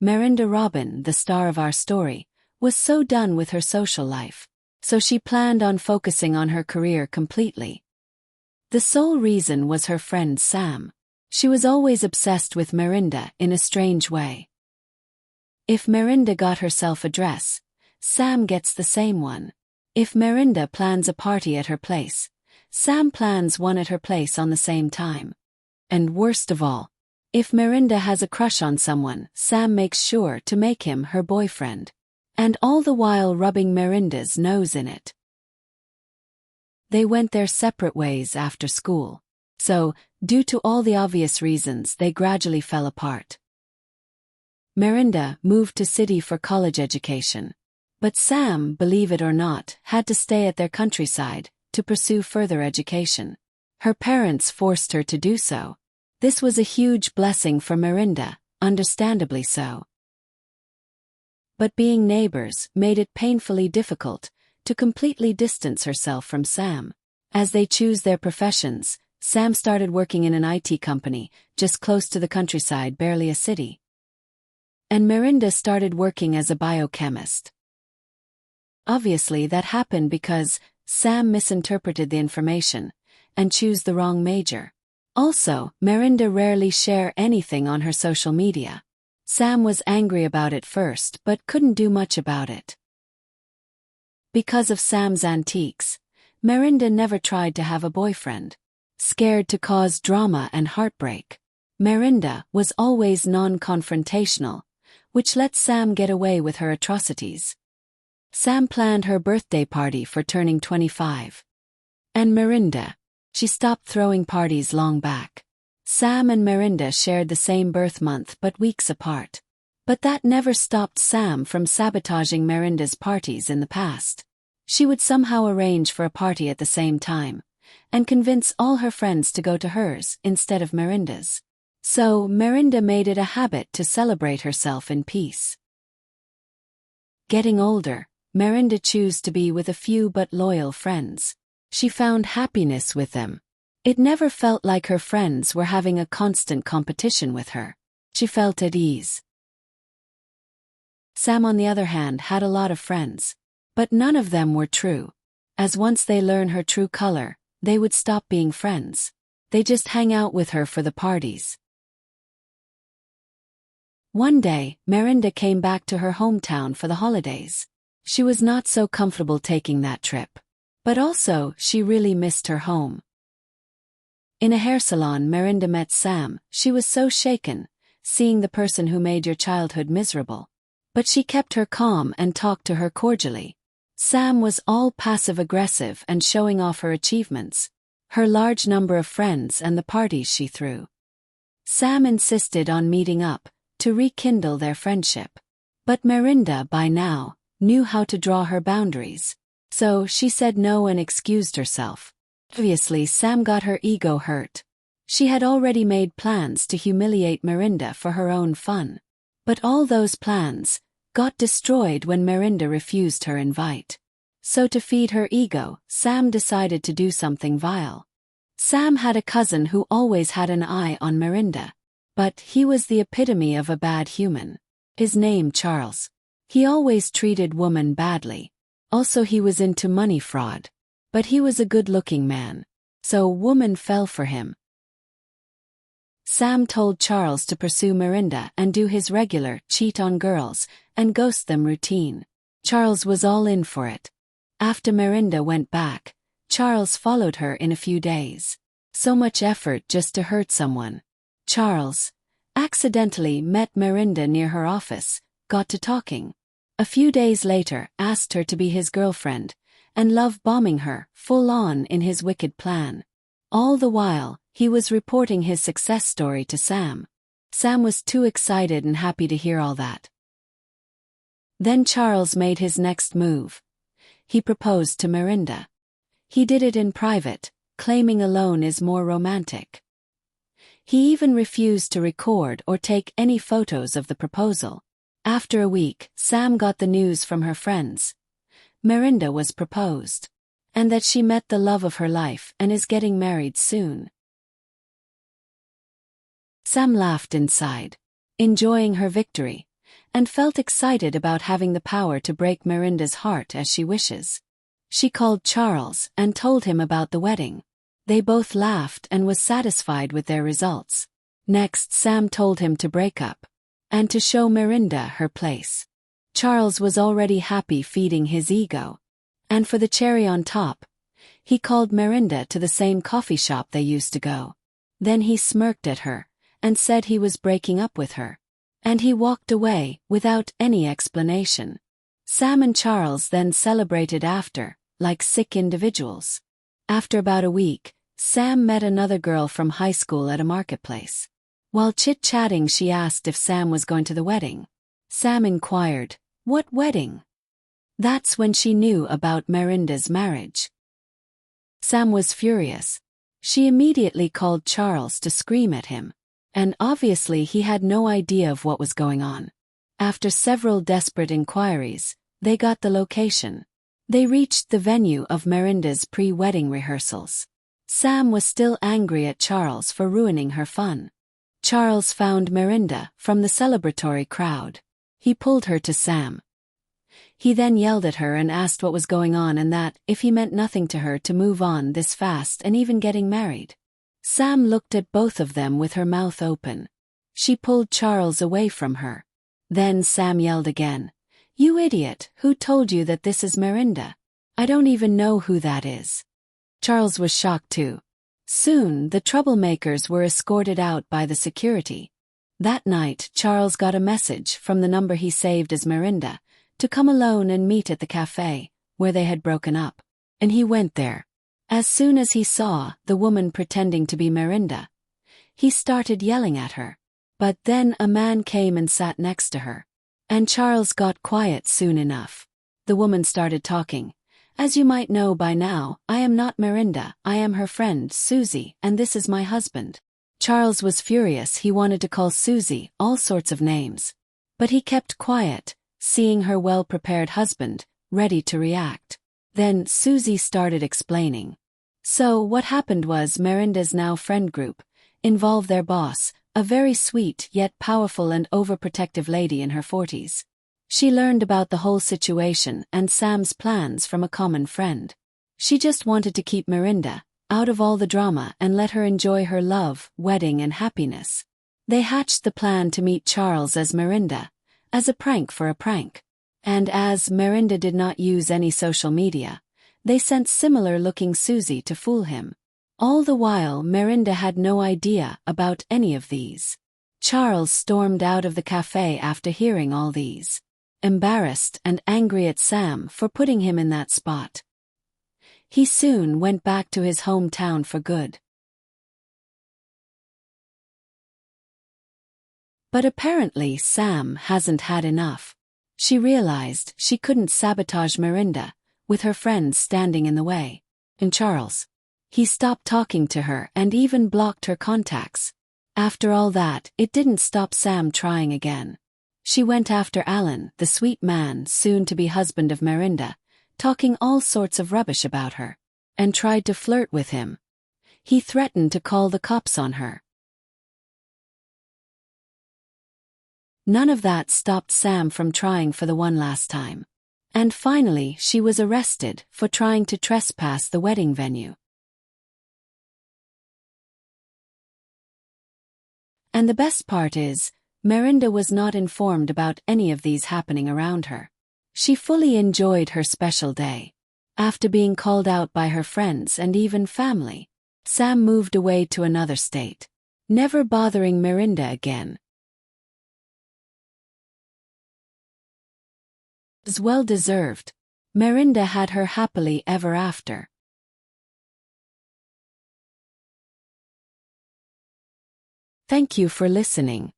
Merinda Robin, the star of our story, was so done with her social life, so she planned on focusing on her career completely. The sole reason was her friend Sam. She was always obsessed with Merinda in a strange way. If Merinda got herself a dress, Sam gets the same one. If Merinda plans a party at her place, Sam plans one at her place on the same time. And worst of all, if Merinda has a crush on someone, Sam makes sure to make him her boyfriend. And all the while rubbing Merinda's nose in it. They went their separate ways after school. So, due to all the obvious reasons, they gradually fell apart. Merinda moved to city for college education. But Sam, believe it or not, had to stay at their countryside to pursue further education. Her parents forced her to do so. This was a huge blessing for Merinda, understandably so. But being neighbors made it painfully difficult to completely distance herself from Sam. As they choose their professions, Sam started working in an IT company, just close to the countryside, barely a city. And Merinda started working as a biochemist. Obviously that happened because Sam misinterpreted the information and chose the wrong major. Also, Merinda rarely shared anything on her social media. Sam was angry about it first but couldn't do much about it. Because of Sam's antiques, Merinda never tried to have a boyfriend. Scared to cause drama and heartbreak, Merinda was always non-confrontational, which let Sam get away with her atrocities. Sam planned her birthday party for turning 25. And Merinda, she stopped throwing parties long back. Sam and Merinda shared the same birth month but weeks apart. But that never stopped Sam from sabotaging Merinda's parties in the past. She would somehow arrange for a party at the same time, and convince all her friends to go to hers instead of Merinda's. So Merinda made it a habit to celebrate herself in peace. Getting older, Merinda chose to be with a few but loyal friends. She found happiness with them. It never felt like her friends were having a constant competition with her. She felt at ease. Sam, on the other hand, had a lot of friends. But none of them were true. As once they learn her true color, they would stop being friends. They just hang out with her for the parties. One day, Merinda came back to her hometown for the holidays. She was not so comfortable taking that trip. But also, she really missed her home. In a hair salon, Merinda met Sam. She was so shaken, seeing the person who made your childhood miserable. But she kept her calm and talked to her cordially. Sam was all passive-aggressive and showing off her achievements, her large number of friends and the parties she threw. Sam insisted on meeting up to rekindle their friendship. But Merinda, by now, knew how to draw her boundaries. So she said no and excused herself. Obviously, Sam got her ego hurt. She had already made plans to humiliate Merinda for her own fun. But all those plans got destroyed when Merinda refused her invite. So to feed her ego, Sam decided to do something vile. Sam had a cousin who always had an eye on Merinda. But he was the epitome of a bad human. His name Charles. He always treated women badly. Also, he was into money fraud. But he was a good-looking man. So women fell for him. Sam told Charles to pursue Merinda and do his regular cheat on girls and ghost them routine. Charles was all in for it. After Merinda went back, Charles followed her in a few days. So much effort just to hurt someone. Charles accidentally met Merinda near her office, got to talking. A few days later, asked her to be his girlfriend, and love-bombing her, full-on in his wicked plan. All the while, he was reporting his success story to Sam. Sam was too excited and happy to hear all that. Then Charles made his next move. He proposed to Merinda. He did it in private, claiming alone is more romantic. He even refused to record or take any photos of the proposal. After a week, Sam got the news from her friends. Merinda was proposed. And that she met the love of her life and is getting married soon. Sam laughed inside. Enjoying her victory, and felt excited about having the power to break Miranda's heart as she wishes. She called Charles and told him about the wedding. They both laughed and was satisfied with their results. Next, Sam told him to break up and to show Miranda her place. Charles was already happy feeding his ego. And for the cherry on top, he called Miranda to the same coffee shop they used to go. Then he smirked at her and said he was breaking up with her. And he walked away without any explanation. Sam and Charles then celebrated after, like sick individuals. After about a week, Sam met another girl from high school at a marketplace. While chit-chatting, she asked if Sam was going to the wedding. Sam inquired, "What wedding?" That's when she knew about Miranda's marriage. Sam was furious. She immediately called Charles to scream at him. And obviously he had no idea of what was going on. After several desperate inquiries, they got the location. They reached the venue of Miranda's pre-wedding rehearsals. Sam was still angry at Charles for ruining her fun. Charles found Miranda from the celebratory crowd. He pulled her to Sam. He then yelled at her and asked what was going on and that, if he meant nothing to her to move on this fast and even getting married. Sam looked at both of them with her mouth open. She pulled Charles away from her. Then Sam yelled again, "You idiot, who told you that this is Miranda? I don't even know who that is." Charles was shocked too. Soon, the troublemakers were escorted out by the security. That night, Charles got a message from the number he saved as Miranda, to come alone and meet at the cafe, where they had broken up. And he went there. As soon as he saw the woman pretending to be Miranda, he started yelling at her. But then a man came and sat next to her. And Charles got quiet soon enough. The woman started talking. "As you might know by now, I am not Miranda, I am her friend, Susie, and this is my husband." Charles was furious. He wanted to call Susie all sorts of names. But he kept quiet, seeing her well-prepared husband, ready to react. Then Susie started explaining. So what happened was Miranda's now friend group involved their boss, a very sweet yet powerful and overprotective lady in her 40s. She learned about the whole situation and Sam's plans from a common friend. She just wanted to keep Miranda out of all the drama and let her enjoy her love, wedding and happiness. They hatched the plan to meet Charles as Miranda, as a prank for a prank. And as Miranda did not use any social media, they sent similar-looking Susie to fool him. All the while Miranda had no idea about any of these. Charles stormed out of the cafe after hearing all these, embarrassed and angry at Sam for putting him in that spot. He soon went back to his hometown for good. But apparently Sam hasn't had enough. She realized she couldn't sabotage Miranda, with her friends standing in the way. And Charles, he stopped talking to her and even blocked her contacts. After all that, it didn't stop Sam trying again. She went after Alan, the sweet man, soon-to-be husband of Miranda, talking all sorts of rubbish about her, and tried to flirt with him. He threatened to call the cops on her. None of that stopped Sam from trying for the one last time. And finally she was arrested for trying to trespass the wedding venue. And the best part is, Miranda was not informed about any of these happening around her. She fully enjoyed her special day. After being called out by her friends and even family, Sam moved away to another state, never bothering Miranda again. It was well deserved. Miranda had her happily ever after. Thank you for listening.